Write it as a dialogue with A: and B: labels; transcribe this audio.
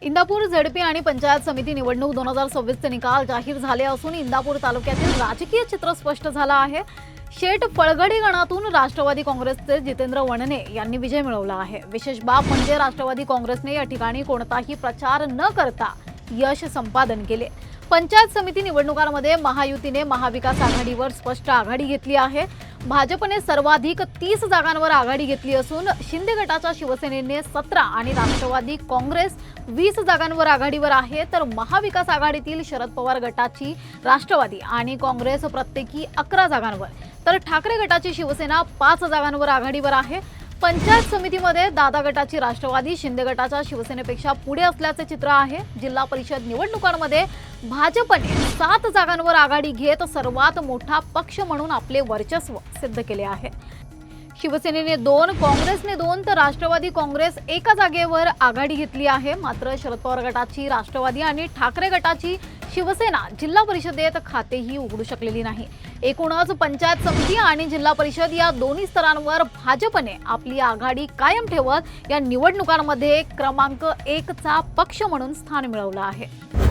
A: इंदापूर झडपी आणि पंचायत समिती निवडणूक 2026चे निकाल जाहीर झाले असून इंदापूर तालुक्यातील राजकीय चित्र स्पष्ट झालं आहे। शेट फळगडी गणातून राष्ट्रवादी काँग्रेसचे जितेंद्र वणने यांनी विजय मिळवला आहे। विशेष बाब म्हणजे राष्ट्रवादी काँग्रेसने या ठिकाणी कोणताही प्रचार न करता यश संपादन केले। पंचायत समिती निवडणुकांमध्ये महायुतीने महाविकास आघाडीवर स्पष्ट आघाडी घेतली आहे। भाजपने सर्वाधिक 30 जागांवर आघाडी घेतली असून शिंदे गटाच्या शिवसेनेने 17 आणि राष्ट्रवादी काँग्रेस 20 जागांवर आघाडीवर आहे, तर महाविकास आघाडीतील शरद पवार गटाची राष्ट्रवादी आणि काँग्रेस प्रत्येकी 11 जागांवर, तर ठाकरे गटाची शिवसेना 5 जागांवर आघाडीवर आहे। पंचायत समितीमध्ये दादा गटाची राष्ट्रवादी शिंदे गटाच्या शिवसेनेपेक्षा पुढे असल्याचे चित्र आहे। जिल्हा परिषद निवडणुकांमध्ये भाजपने 7 जागांवर आघाडी घेत सर्वात मोठा पक्ष म्हणून आपले वर्चस्व सिद्ध केले आहे। शिवसेनेने 2, काँग्रेसने 2, तर राष्ट्रवादी काँग्रेस एका जागेवर आघाडी घेतली आहे। मात्र शरद पवार गटाची राष्ट्रवादी आणि ठाकरे गटाची शिवसेना जिल्हा परिषदेत खातेही उघडू शकलेली नाही। एकूणच पंचायत समिती आणि जिल्हा परिषद या दोन्ही स्तरांवर भाजपने आपली आघाडी कायम ठेवत या निवडणुकांमध्ये क्रमांक 1 चा पक्ष म्हणून स्थान मिळवलं आहे।